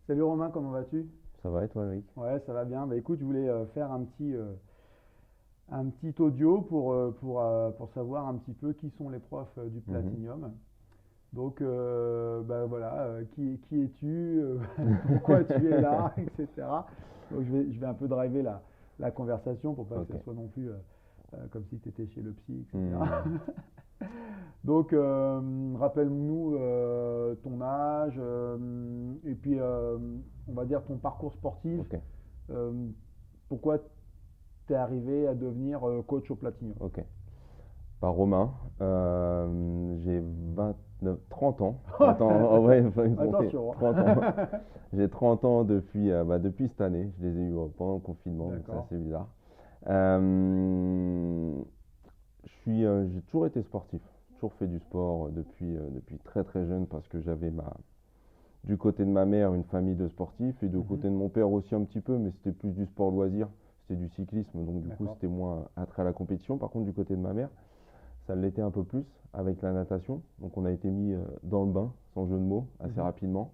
Salut Romain, comment vas-tu? Ça va et toi, Loïc? Ouais, ça va bien. Bah écoute, je voulais faire un petit audio pour savoir un petit peu qui sont les profs du Mhm. Platinium. Donc, bah voilà, qui es-tu? Pourquoi tu es là, etc. Donc, je vais un peu driver la conversation pour pas que ça Ok. soit non plus comme si tu étais chez le psy, etc. Hmm. Donc, rappelle-nous ton âge et puis on va dire ton parcours sportif. Ok. Euh, Pourquoi tu es arrivé à devenir coach au Platinium? Ok. Par Romain, j'ai 30 ans. 30 ans, en vrai, enfin, ils ont compté. Attention, 30 ans. hein. J'ai 30 ans depuis cette année. Je les ai eu pendant le confinement, donc c'est D'accord, assez bizarre. J'ai toujours été sportif. Toujours fait du sport depuis très très jeune parce que du côté de ma mère, une famille de sportifs et du mhm, côté de mon père aussi un petit peu, mais c'était plus du sport loisir, c'était du cyclisme, donc du coup d'accord, c'était moins attrait à la compétition. Par contre, du côté de ma mère, ça l'était un peu plus avec la natation. Donc on a été mis dans le bain, sans jeu de mots, assez mhm, rapidement,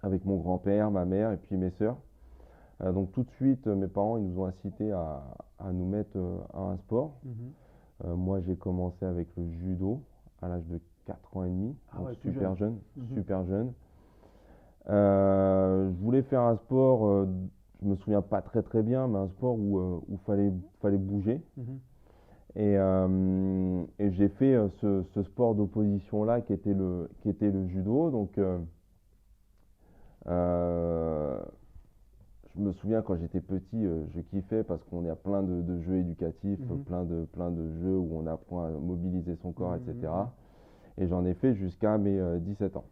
avec mon grand-père, ma mère et puis mes sœurs. Donc tout de suite, mes parents ils nous ont incités à nous mettre à un sport. mhm. Moi j'ai commencé avec le judo à l'âge de 4 ans et demi, Ah donc ouais, tout jeune. Mhm, super jeune. Je voulais faire un sport, je me souviens pas très très bien, mais un sport où fallait bouger. mhm. Et j'ai fait ce sport d'opposition-là qui était le judo. Donc, euh, je me souviens quand j'étais petit, je kiffais parce qu'on a plein de jeux éducatifs, Mhm, plein de jeux où on apprend à mobiliser son mhm, corps, mhm. etc. Et j'en ai fait jusqu'à mes 17 ans,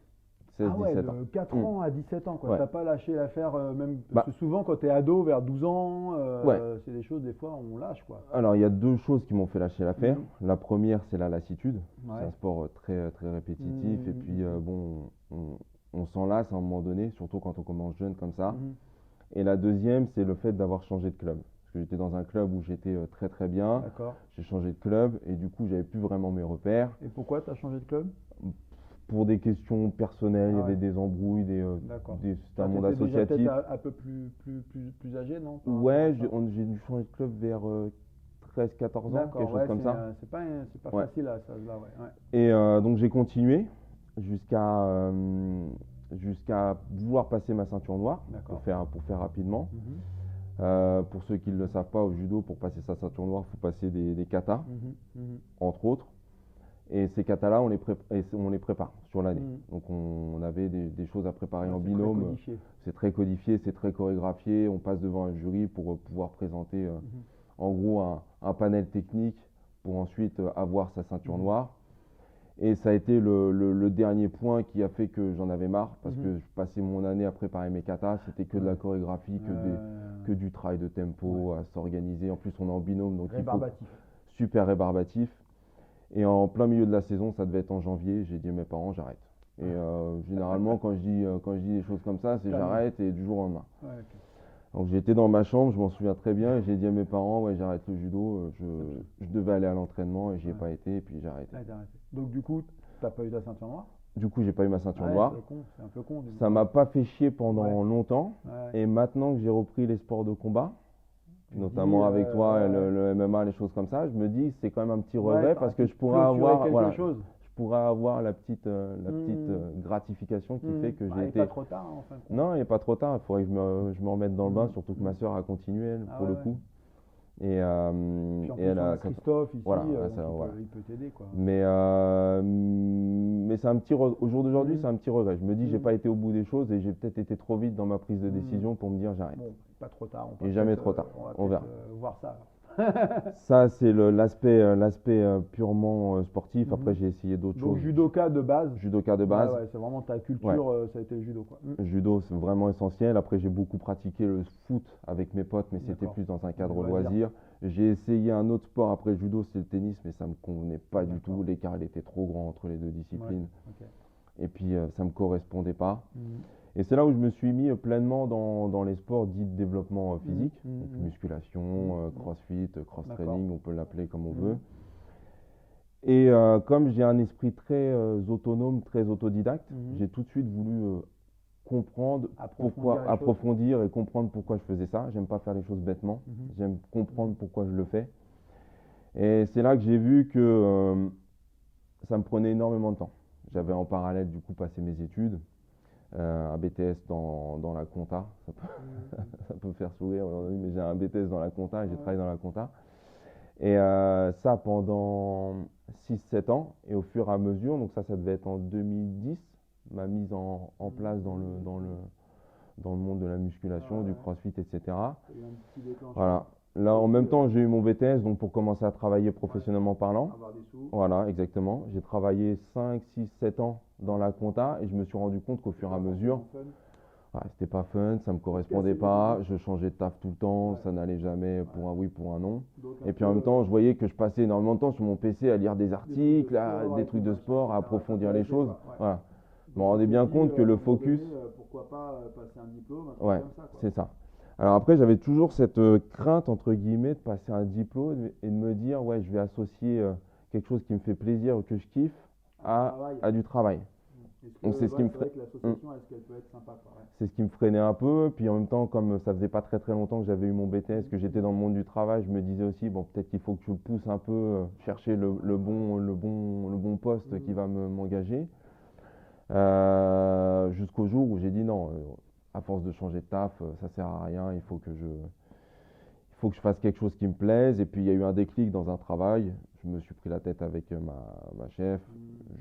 Ah ouais, 16-17 ans. de 4 Hmm. ans à 17 ans, quoi. Ouais. T'as pas lâché l'affaire, même, parce que Bah, souvent, quand t'es ado, vers 12 ans, ouais. c'est des choses, des fois, on lâche, quoi. Alors, il y a deux choses qui m'ont fait lâcher l'affaire. Mhm, La première, c'est la lassitude. C'est ouais. un sport très, très répétitif. Et Mhm, puis, mhm, bon, on s'en lasse à un moment donné, surtout quand on commence jeune comme ça. mhm. Et la deuxième, c'est le fait d'avoir changé de club. Parce que j'étais dans un club où j'étais très, très bien. D'accord. J'ai changé de club et du coup, j'avais plus vraiment mes repères. Et pourquoi t'as changé de club? Pour des questions personnelles, il y Ah avait ouais, des embrouilles, d'accord. c'était un Bah, monde t'étais déjà peut-être associatif. un peu plus âgé, non, par rapport à Ouais, ça? j'ai dû changer de club vers 13-14 ans, D'accord, quelque chose ouais, comme ça. c'est pas Ouais. facile à ça, là, ouais, ouais. Et donc j'ai continué jusqu'à jusqu'à vouloir passer ma ceinture noire D'accord. pour faire rapidement. Mhm, Pour ceux qui ne le savent pas, au judo, pour passer sa ceinture noire, il faut passer des katas, mhm, mhm, entre autres. Et ces katas-là, on les prépare sur l'année. mhm. Donc on avait des choses à préparer Ouais, en c'est très binôme. codifié. C'est très codifié, c'est très chorégraphié. On passe devant un jury pour pouvoir présenter Mhm, en gros un panel technique pour ensuite avoir sa ceinture mhm, noire. Et ça a été le dernier point qui a fait que j'en avais marre parce mhm. que je passais mon année à préparer mes katas, c'était que de Ouais. la chorégraphie, que du travail de Ouais. tempo, à s'organiser. En plus, on est en binôme, donc il faut Rébarbatif. super rébarbatif. Et en plein milieu de la saison, ça devait être en janvier, j'ai dit à mes parents, j'arrête. Et généralement, quand je dis des choses comme ça, c'est Terminé. j'arrête et du jour au lendemain. Ouais, ok. Donc j'étais dans ma chambre, je m'en souviens très bien, et j'ai dit à mes parents, ouais, j'arrête le judo, Top ça. je devais aller à l'entraînement et j'y ai Ouais. pas été, et puis j'ai arrêté. Ouais, t'as arrêté. Donc du coup, t'as pas eu ta ceinture noire? Du coup, j'ai pas eu ma ceinture Ouais, noire. c'est un peu con. Ça Ouais. m'a pas fait chier Ouais, pendant longtemps. ouais. Et maintenant que j'ai repris les sports de combat, Tu te dis, notamment avec toi, ouais, ouais. le MMA, les choses comme ça, je me dis c'est quand même un petit Ouais, regret t'aurais parce que pu je pourrais clôturer avoir, quelque voilà, chose. je pourrais avoir la petite Hmm, gratification qui fait hmm. que Ouais, j'ai il n'est pas été. trop tard, hein, en fin de compte. Non, il n'est pas trop tard, il faudrait que je me remette dans le bain, Hmm, surtout que ma hmm. soeur a continué, elle, Ah pour ouais, le ouais. coup. Et, Puis en et plus, elle on a. a Christophe ici, Voilà, donc voilà. il peut t'aider, quoi. Mais c'est au jour d'aujourd'hui, Hmm, c'est un petit regret. Je me dis, j'ai hmm, pas été au bout des choses et j'ai peut-être été trop vite dans ma prise de hmm. décision pour me dire j'arrête. Bon, pas trop tard, Il n'est jamais trop tard. on va On peut-être verra. voir ça. Ça, c'est l'aspect purement sportif. Après, Mhm. j'ai essayé d'autres Donc choses. judoka de base. Judoka de Ouais, base. ouais, c'est vraiment ta Ouais. culture, ça a été le judo, quoi. Judo, c'est vraiment essentiel. Après, j'ai beaucoup pratiqué le foot avec mes potes, mais c'était D'accord. plus dans un Dans les cadre loisirs. loisir. J'ai essayé un autre sport après le judo, c'est le tennis, mais ça me convenait pas du tout. D'accord. L'écart, il était trop grand entre les deux Ouais, disciplines. ok. Et puis, ça me correspondait pas. Mhm. Et c'est là où je me suis mis pleinement dans les sports dits de développement Mhm, physique, mhm, donc mhm, mhm, musculation, mhm. crossfit, D'accord. cross-training, on peut l'appeler comme on veut. Mhm, Et comme j'ai un esprit très autonome, très autodidacte, mhm. j'ai tout de suite voulu comprendre Approfondir les choses. approfondir et comprendre pourquoi je faisais ça. J'aime pas faire les choses bêtement. Mhm. J'aime comprendre pourquoi je le fais. Et c'est là que j'ai vu que ça me prenait énormément de temps. J'avais en parallèle du coup passé mes études, un BTS dans la compta. Ça peut faire sourire aujourd'hui, mais j'ai un BTS dans la compta et j'ai travaillé dans la compta. Et ça pendant 6-7 ans. Et au fur et à mesure, donc ça devait être en 2010, ma mise en place dans le monde de la musculation, du crossfit, etc. Il y a eu un petit déclencheur. Voilà. Là, en même temps, j'ai eu mon BTS, donc pour commencer à travailler professionnellement parlant. Avoir des sous. Voilà, exactement. J'ai travaillé 5, 6, 7 ans dans la compta et je me suis rendu compte qu'au fur et à mesure, c'était pas fun, ça me correspondait pas, je changeais de taf tout le temps, ça n'allait jamais pour un oui, pour un non. Et puis en même temps, je voyais que je passais énormément de temps sur mon PC à lire des articles, des trucs de sport, à approfondir les choses. Voilà. Je me rendais bien compte que le focus. Pourquoi pas passer un diplôme, un truc Ouais, comme ça, quoi. c'est ça. Alors après, j'avais toujours cette crainte, entre guillemets, de passer un diplôme et de me dire, ouais, je vais associer quelque chose qui me fait plaisir ou que je kiffe à du travail. Donc c'est ce qui me C'est vrai que l'association, est-ce qu'elle peut être sympa, quoi, ouais. C'est ce qui me freinait un peu. Puis en même temps, comme ça faisait pas très très longtemps que j'avais eu mon BTS, que j'étais dans le monde du travail, je me disais aussi, bon, peut-être qu'il faut que je pousse un peu, chercher le bon poste qui va m'engager. Jusqu'au jour où j'ai dit non, à force de changer de taf, ça sert à rien, il faut que je fasse quelque chose qui me plaise. Et puis il y a eu un déclic dans un travail. Je me suis pris la tête avec ma chef.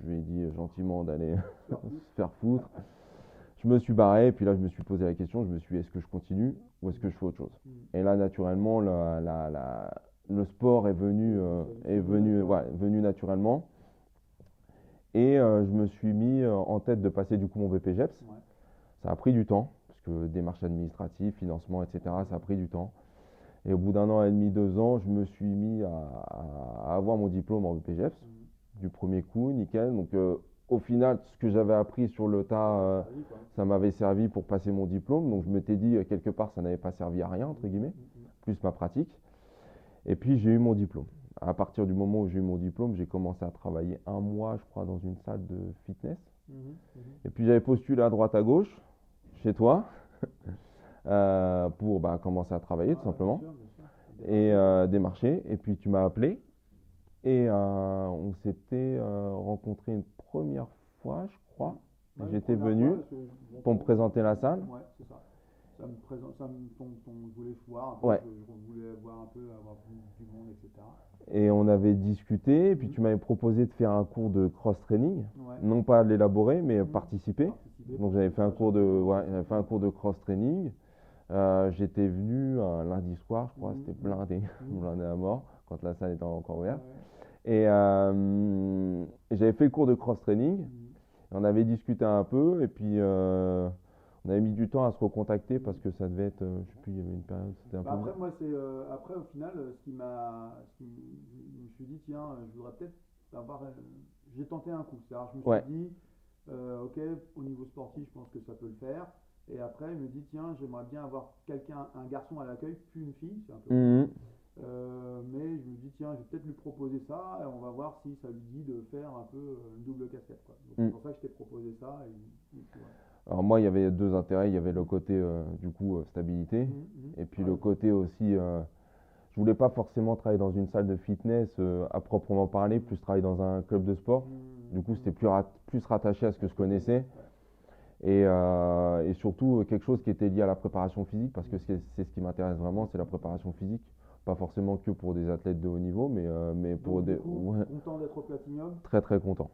Je lui ai dit gentiment d'aller se faire foutre. Je me suis barré, et puis là je me suis posé la question, je me suis dit est-ce que je continue ou est-ce que je fais autre chose? Et là naturellement le sport est venu naturellement. Et je me suis mis en tête de passer du coup mon BPGEPS. Ouais. Ça a pris du temps, parce que démarches administratives, financement, etc., ça a pris du temps. Et au bout d'un an et demi, 2 ans, je me suis mis à avoir mon diplôme en BPGEPS, du premier coup, nickel. Donc au final, ce que j'avais appris sur le tas, ça m'avait servi pour passer mon diplôme. Donc je m'étais dit, quelque part, ça n'avait pas servi à rien, entre guillemets, plus ma pratique. Et puis j'ai eu mon diplôme. À partir du moment où j'ai eu mon diplôme, j'ai commencé à travailler un mois, je crois, dans une salle de fitness. Et puis j'avais postulé à droite à gauche, chez toi, pour commencer à travailler tout simplement. Bien sûr. Et démarcher. Et puis tu m'as appelé. Et on s'était rencontrés une première fois, je crois. J'étais venu pour me présenter la salle. Ouais, c'est ça. Je voulais voir un peu, Ouais. je voulais voir un peu, avoir du monde, etc. Et on avait discuté, et puis tu m'avais proposé de faire un cours de cross-training, non pas l'élaborer, mais participer. Donc j'avais fait un cours de cross-training. J'étais venu un lundi soir, je crois, c'était blindé, blindé à mort, quand la salle était encore ouverte. Et j'avais fait le cours de cross-training, on avait discuté un peu, et puis on avait mis du temps à se recontacter parce que ça devait être, je sais plus, il y avait une période, c'était un peu. Après, moi, après, au final, je me suis dit, tiens, je voudrais peut-être avoir. J'ai tenté un coup. C'est-à-dire, je me suis dit, ok, au niveau sportif, je pense que ça peut le faire. Et après, je me dis, tiens, j'aimerais bien avoir un garçon à l'accueil, puis une fille, c'est un peu mais je me dis, tiens, je vais peut-être lui proposer ça, et on va voir si ça lui dit de faire un peu une double casquette, quoi. Donc, c'est pour ça que je t'ai proposé ça. Et puis, Alors moi, il y avait deux intérêts. Il y avait le côté, du coup, stabilité. Et puis le côté aussi, je voulais pas forcément travailler dans une salle de fitness à proprement parler, plus travailler dans un club de sport. Du coup, c'était plus rattaché à ce que je connaissais. Et surtout, quelque chose qui était lié à la préparation physique, parce que c'est ce qui m'intéresse vraiment, c'est la préparation physique. Pas forcément que pour des athlètes de haut niveau, mais pour donc, des... du coup, content d'être au Platinum? Très très content.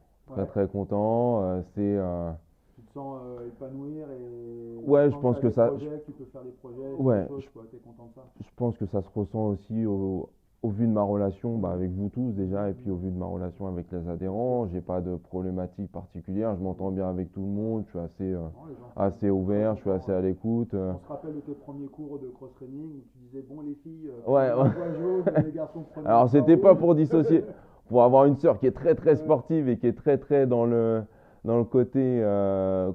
Très content. Tu te sens épanouir et ouais, je pense que ça. Tu peux faire des projets, ouais, des choses, quoi. T'es content de ça? Je pense que ça se ressent aussi au vu de ma relation avec vous tous déjà, et puis au vu de ma relation avec les adhérents. J'ai pas de problématique particulière, je m'entends bien avec tout le monde, je suis assez ouvert, je suis assez à l'écoute. On se rappelle de tes premiers cours de cross-training où tu disais, bon, les filles, ouais. jaune, les garçons prenaient. Alors, c'était pas pour dissocier, pour avoir une sœur qui est très très sportive et qui est très très dans le côté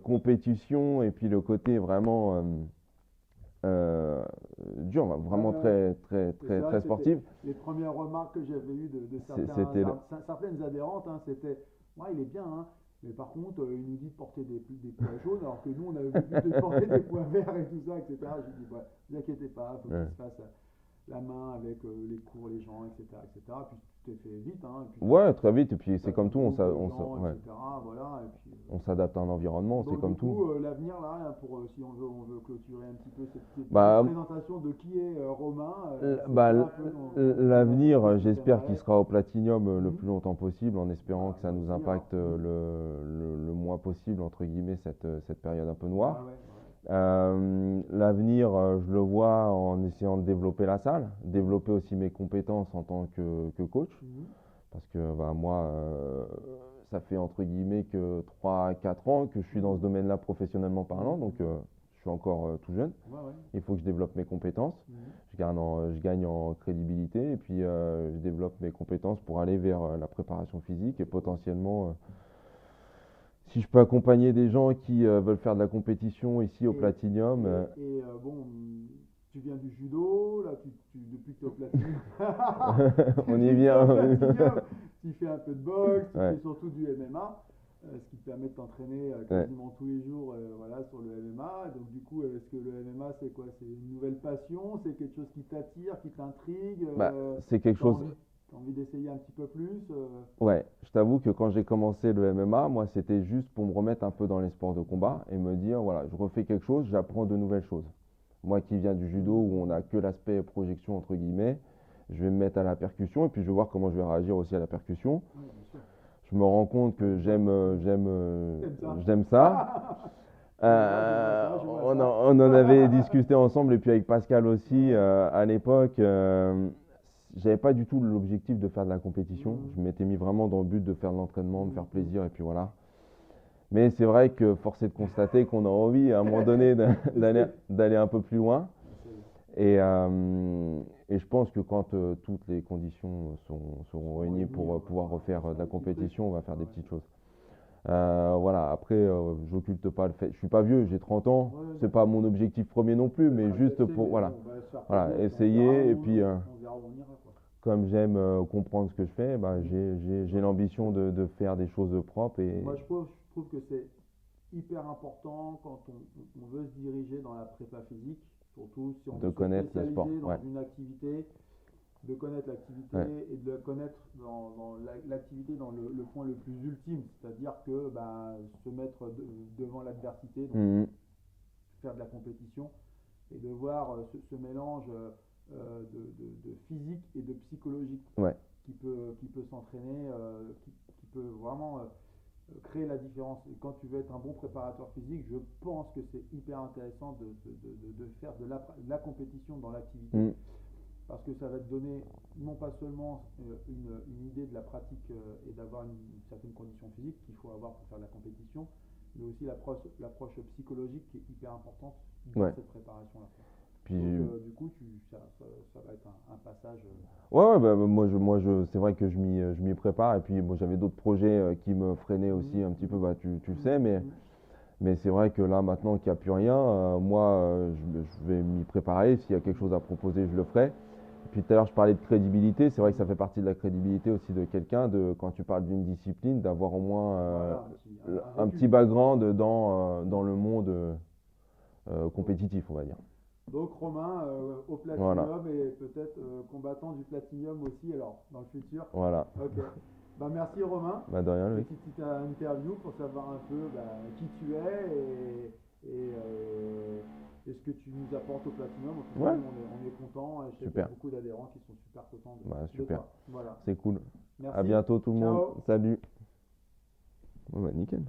compétition, et puis le côté vraiment dur, vraiment très sportive. Les premières remarques que j'avais eues de certaines adhérentes, hein, c'était, ouais, il est bien, hein, Mais par contre, il nous dit de porter des poids jaunes, alors que nous, on avait l'habitude de porter des poids verts et tout ça, etc. J'ai dit, ouais, ne vous inquiétez pas, il faut qu'il Ouais. se fasse la main avec les cours, les gens, etc., etc. Puis tout est fait vite, hein. Puis Ouais, très vite. Et puis c'est t'as comme ton tout, groupe de ouais, gens, etc. Voilà. Et puis, on s'adapte à un environnement, c'est donc du comme tout. coup, l'avenir là, pour si on veut clôturer un petit peu cette petite Bah, présentation de qui est Romain, c'est bah, quoi un peu l'avenir, l'entreprise que tu j'espère qu'il aimerais? sera au Platinum le plus longtemps possible, en espérant Bah, que ça moi nous aussi, hein. impacte le moins possible, entre guillemets, cette période un peu Ouais, noire. ouais, L'avenir, je le vois en essayant de développer la salle, développer aussi mes compétences en tant que coach, ouais. parce que bah, moi, ça fait entre guillemets que 3 à 4 ans que je suis dans ce domaine-là professionnellement parlant, donc je suis encore tout jeune. Ouais, ouais. Il faut que je développe mes compétences, Mhm. je gagne en crédibilité et puis je développe mes compétences pour aller vers la préparation physique et potentiellement, si je peux accompagner des gens qui veulent faire de la compétition ici au Et, Platinum, bon, tu viens du judo, là, depuis que tu es au Platinum, on y depuis que t'es au vient. Platinum, tu fais un peu de boxe, tu Ouais, fais surtout du MMA, ce qui te permet de t'entraîner ouais. quasiment tous les jours voilà, sur le MMA. Donc du coup, est-ce que le MMA, c'est quoi? C'est une nouvelle passion? C'est quelque chose qui t'attire, qui t'intrigue? Bah, c'est quelque T'as chose. envie, t'as envie d'essayer un petit peu plus? Ouais, je t'avoue que quand j'ai commencé le MMA, moi, c'était juste pour me remettre un peu dans les sports de combat et me dire, voilà, je refais quelque chose, j'apprends de nouvelles choses. Moi qui viens du judo Mhm. où on n'a que l'aspect projection, entre guillemets, je vais me mettre à la percussion et puis je vais voir comment je vais réagir aussi à la percussion. Oui, bien sûr. Je me rends compte que T'aimes ça? j'aime ça. Je vois ça, je vois ça. On en avait discuté ensemble et puis avec Pascal aussi Ouais. à l'époque. J'avais pas du tout l'objectif de faire de la compétition. Mhm. Je m'étais mis vraiment dans le but de faire de l'entraînement, me faire Mhm. plaisir et puis voilà. Mais c'est vrai que force est de constater qu'on a envie à un moment donné Tester. d'aller un peu plus loin. Ah, ça y est. Et je pense que quand toutes les conditions seront Sont réunies réunis, pour pouvoir ça refaire de sera la équilibré. compétition, on va faire des Ouais. petites choses. Voilà, après, j'occulte pas le fait. Je suis pas vieux, j'ai 30 ans. Ouais, C'est non. pas mon objectif premier non plus, Ça mais sera juste testé, pour, mais voilà, bon, on va se faire voilà, plaisir et puis essayer. Et puis, on verra où on ira, quoi. comme j'aime comprendre ce que je fais, bah, Mhm. j'ai Non, c'est l'ambition sûr. de faire des choses propres et Moi, je trouve que c'est hyper important quand on veut se diriger dans la prépa physique, surtout si on de veut se connaître le sport. spécialiser dans Ouais, une activité, de connaître l'activité ouais. et de le connaître dans l'activité dans le point le plus ultime, c'est-à-dire que ben, se mettre devant l'adversité, donc Mhm. faire de la compétition et de voir ce mélange de physique et de psychologique Ouais. qui peut s'entraîner, qui peut vraiment créer la différence. Et quand tu veux être un bon préparateur physique, je pense que c'est hyper intéressant de faire de la compétition dans l'activité Mhm. parce que ça va te donner non pas seulement une idée de la pratique et d'avoir une certaine condition physique qu'il faut avoir pour faire de la compétition, mais aussi l'approche psychologique qui est hyper importante dans Ouais. cette préparation-là. Puis, Donc du coup, ça va être un passage. ouais, ouais, bah, c'est vrai que je m'y prépare. Et puis, moi, j'avais d'autres projets qui me freinaient aussi un petit peu. Bah, tu le sais, mais c'est vrai que là, maintenant qu'il n'y a plus rien, moi, je vais m'y préparer. S'il y a quelque chose à proposer, je le ferai. Et puis tout à l'heure, je parlais de crédibilité. C'est vrai que ça fait partie de la crédibilité aussi de quelqu'un, quand tu parles d'une discipline, d'avoir au moins Voilà, un un petit vécu. background dans le monde compétitif, on va dire. Donc Romain au Voilà, Platinum et peut-être combattant du Platinum aussi alors dans le futur. voilà. Ok. Bah merci Romain. Bah, de rien, Loïc. Petite interview pour savoir un peu bah, qui tu es et ce que tu nous apportes au Platinum. En tout cas, Ouais, nous on est contents et je sais qu'il y a super. beaucoup d'adhérents qui sont super contents Bah, de super. toi. Voilà. C'est cool. À Merci. bientôt, tout le monde. Ciao. Salut. Ouais, bah, nickel.